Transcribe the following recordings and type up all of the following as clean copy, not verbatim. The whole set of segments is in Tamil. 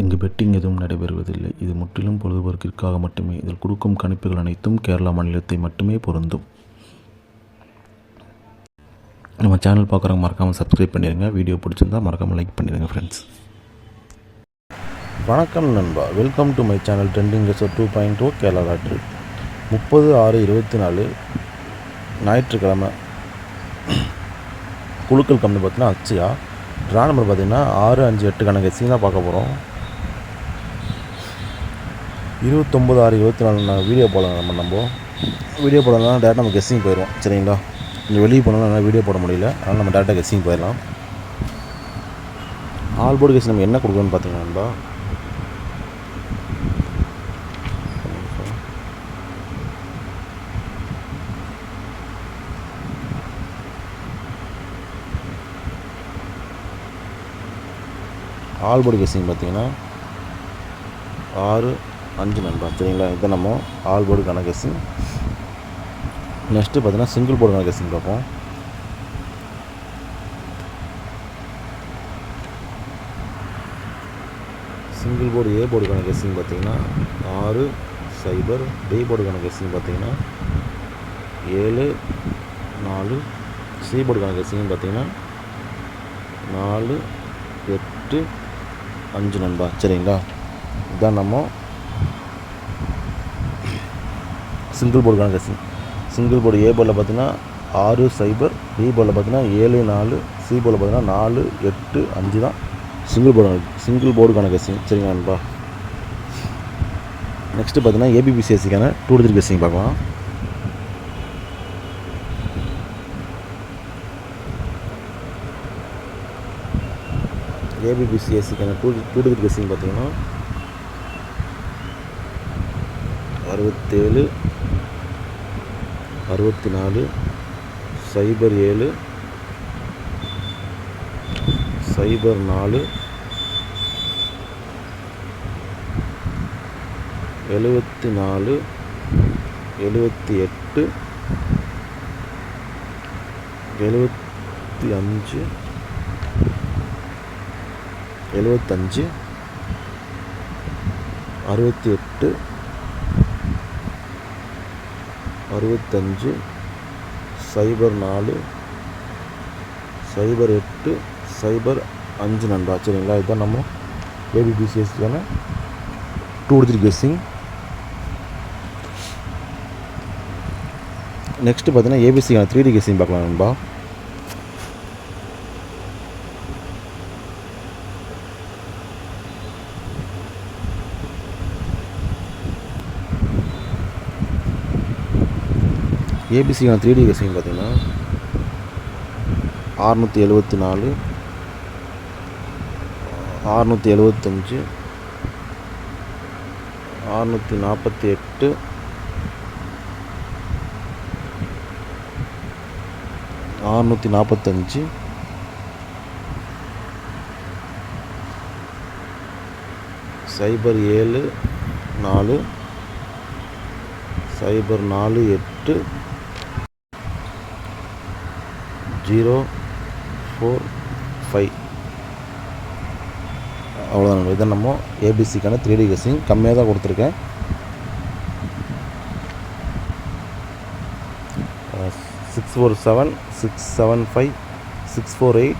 இங்கு பெட்டிங் எதுவும் நடைபெறுவதில்லை. இது முற்றிலும் பொழுதுபோக்கிற்காக மட்டுமே. இதில் கொடுக்கும் கணிப்புகள் அனைத்தும் கேரளா மாநிலத்தை மட்டுமே பொருந்தும். நம்ம சேனல் பார்க்குறவங்க மறக்காமல் சப்ஸ்கிரைப் பண்ணிடுங்க. வீடியோ பிடிச்சிருந்தா மறக்காமல் லைக் பண்ணிடுங்க ஃப்ரெண்ட்ஸ். வணக்கம் நண்பா, welcome to my channel trending reserve 2.0 Kerala lottery. 30/6/24 ஞாயிற்றுக்கிழமை குழுக்கள் கம்பெனி பார்த்தீங்கன்னா அக்ஷயா. ட்ரா நம்பர் பார்த்தீங்கன்னா 6, 5, 8 கணக்கு கெஸ்ஸிங் தான் பார்க்க போகிறோம். 29/6/24 நான் வீடியோ போடலாம். நம்ம வீடியோ போடலாம் டேரெக்டாக நம்ம கெஸ்ஸிங் போயிடுவோம். சரிங்களா, கொஞ்சம் வெளியே போனாலும் நல்லா வீடியோ போட முடியல, அதனால் நம்ம டேரெக்டாக கெஸ்ஸிங் போயிடலாம். ஆல் போர்டு கெஸ்ஸிங் நம்ம என்ன கொடுக்கணும்னு பார்த்தீங்கன்னா நண்பா, ஆல் போர்டு கெஸ்ஸிங் பார்த்தீங்கன்னா 6, 5 நண்பா. சரிங்களா, இதை நம்ம ஆல் போர்டுக்கான கெஸ்ஸிங். நெக்ஸ்ட்டு பார்த்தீங்கன்னா சிங்கிள் போர்டுக்கான கெஸ்ஸிங் பார்ப்போம். சிங்கிள் போர்டு ஏ போர்டுக்கான கெஸ்ஸிங் பார்த்தீங்கன்னா 6, 0. பி போர்டுக்கான கெஸ்ஸிங் பார்த்தீங்கன்னா 7, 4. சி போர்டுக்கான கெஸ்ஸிங் பார்த்தீங்கன்னா 4, 8, 5 நண்பா. சரிங்களா, இதுதான் நம்ம சிங்கிள் போர்டுக்கான கெஸ்ஸிங். சிங்கிள் போர்டு ஏ போர்டில் பார்த்தீங்கன்னா 6, 0. பி போர்டில் பார்த்தீங்கன்னா 7, 4. சி போர்டில் பார்த்தீங்கன்னா 4, 8, 5 தான் சிங்கிள் போர்டுக்கான கெஸ்ஸிங். சரிங்களா நண்பா, நெக்ஸ்ட்டு பார்த்தீங்கன்னா ஏபிபிசிஎஸ்சிக்கான 2 to 3 கெஸ்ஸிங் பார்க்கலாம். ஏபிபிசிஎஸ்சிக்கான 2 to 3 கெஸ்ஸிங் பார்த்தீங்கன்னா 67, 64, 07, 04, 74, 78, 75, 68, 65, 04, 08, 05 நண்பா. சரிங்களா, இதுதான் நம்ம ஏபிபிசிஎஸ்சிக்கான 2 to 3 கெஸ்ஸிங். நெக்ஸ்ட்டு பார்த்தீங்கன்னா ஏபிசிக்கான 3D கெஸ்ஸிங் பார்க்கலாம் நண்பா. ஏபிசிக்கான 3D கெஸ்ஸிங் பார்த்தீங்கன்னா 674, 675, 648, 645, 074, 048, 045. அவ்வளோதான். இதை நம்ம ஏபிசிக்கான 3D கெஸ்ஸிங் கம்மியாக தான் கொடுத்துருக்கேன். 647, 675, 648,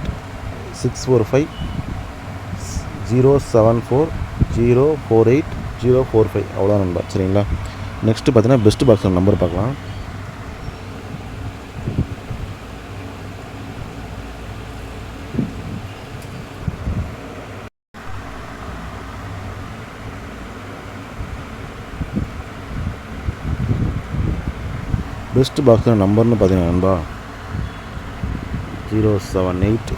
645, 074, 048, 045. அவ்வளோதான் நண்பா. சரிங்களா, நெக்ஸ்ட்டு பார்த்தீங்கன்னா பெஸ்ட் பாக்ஸ் நம்பர் பார்க்கலாம். பெஸ்ட் பாக்ஸில் நம்பர்னு பார்த்தீங்கன்னா நண்பா 078,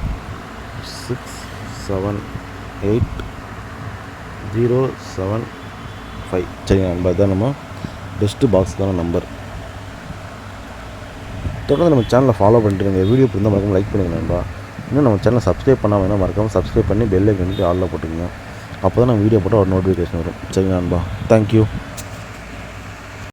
678, 075. சரிங்க நண்பா, இதுதான் நம்ம பெஸ்ட்டு பாக்ஸுக்கான நம்பர். தொடர்ந்து நம்ம சேனலை ஃபாலோ பண்ணிட்டு இருங்க. வீடியோ பிடிந்தால் மறக்காமல் லைக் பண்ணுங்கள் நண்பா. இன்னும் நம்ம சேனலை சப்ஸ்கிரைப் பண்ணால் வேணால் மறக்காமல் சப்ஸ்கிரைப் பண்ணி பெல் ஐக்கன் ஆலில் போட்டுக்கோங்க. அப்போ தான் நம்ம வீடியோ போட்டால் ஒரு நோட்டிஃபிகேஷன் வரும். சரிங்க நண்பா, தேங்க்யூ.